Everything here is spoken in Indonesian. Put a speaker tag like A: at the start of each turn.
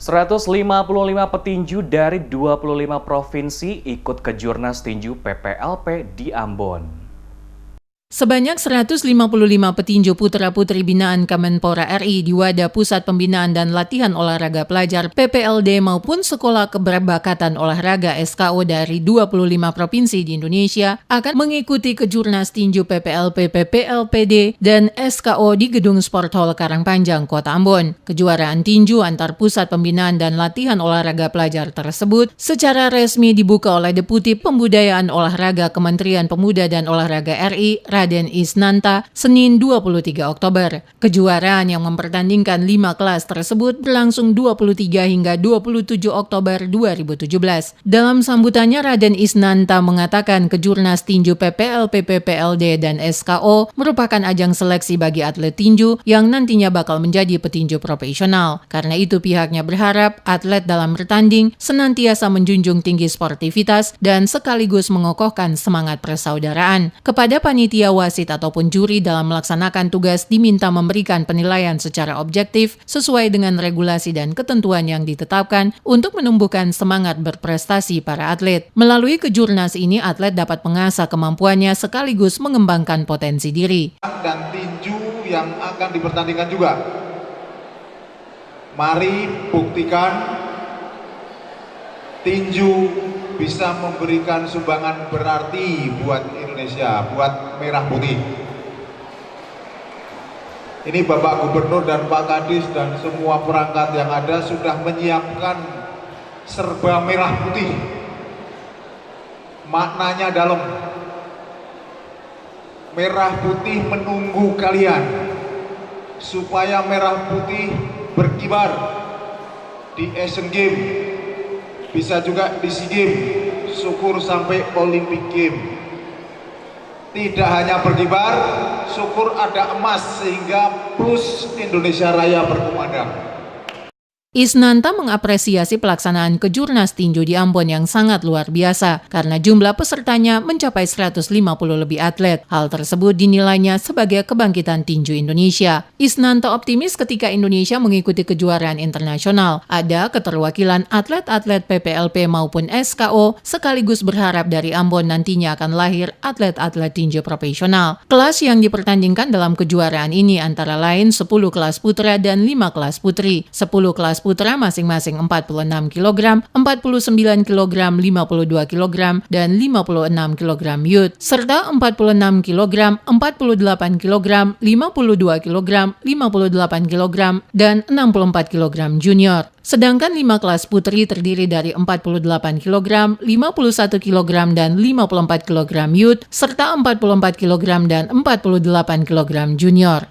A: 155 petinju dari 25 provinsi ikut Kejurnas Tinju PPLP di Ambon.
B: Sebanyak 155 petinju putra-putri binaan Kemenpora RI di wadah Pusat Pembinaan dan Latihan Olahraga Pelajar PPLD maupun Sekolah Keberbakatan Olahraga SKO dari 25 provinsi di Indonesia akan mengikuti Kejurnas Tinju PPLP PPLPD dan SKO di Gedung Sport Hall Karangpanjang, Kota Ambon. Kejuaraan tinju antar Pusat Pembinaan dan Latihan Olahraga Pelajar tersebut secara resmi dibuka oleh Deputi Pembudayaan Olahraga Kementerian Pemuda dan Olahraga RI Raden Isnanta, Senin 23 Oktober. Kejuaraan yang mempertandingkan 5 kelas tersebut berlangsung 23 hingga 27 Oktober 2017. Dalam sambutannya, Raden Isnanta mengatakan Kejurnas Tinju PPLP PPLD dan SKO merupakan ajang seleksi bagi atlet tinju yang nantinya bakal menjadi petinju profesional. Karena itu pihaknya berharap atlet dalam bertanding senantiasa menjunjung tinggi sportivitas dan sekaligus mengokohkan semangat persaudaraan. Kepada panitia wasit ataupun juri dalam melaksanakan tugas diminta memberikan penilaian secara objektif sesuai dengan regulasi dan ketentuan yang ditetapkan untuk menumbuhkan semangat berprestasi para atlet. Melalui kejurnas ini, atlet dapat mengasah kemampuannya sekaligus mengembangkan potensi diri.
C: Dan tinju yang akan dipertandingkan juga. Mari buktikan tinju bisa memberikan sumbangan berarti buat Indonesia, buat Merah Putih. Ini Bapak Gubernur dan Pak Kadis dan semua perangkat yang ada sudah menyiapkan serba merah putih. Maknanya dalam. Merah putih menunggu kalian supaya merah putih berkibar di Asian Games. Bisa juga di SEA Games, syukur sampai Olympic Games. Tidak hanya berkibar, syukur ada emas sehingga plus Indonesia Raya berkumandang.
B: Isnanta mengapresiasi pelaksanaan Kejurnas Tinju di Ambon yang sangat luar biasa karena jumlah pesertanya mencapai 150 lebih atlet. Hal tersebut dinilainya sebagai kebangkitan tinju Indonesia. Isnanta optimis ketika Indonesia mengikuti kejuaraan internasional. Ada keterwakilan atlet-atlet PPLP maupun SKO, sekaligus berharap dari Ambon nantinya akan lahir atlet-atlet tinju profesional. Kelas yang dipertandingkan dalam kejuaraan ini antara lain 10 kelas putra dan 5 kelas putri. 10 kelas putra masing-masing 46 kg, 49 kg, 52 kg, dan 56 kg youth, serta 46 kg, 48 kg, 52 kg, 58 kg, dan 64 kg junior. Sedangkan 5 kelas putri terdiri dari 48 kg, 51 kg, dan 54 kg youth, serta 44 kg dan 48 kg junior.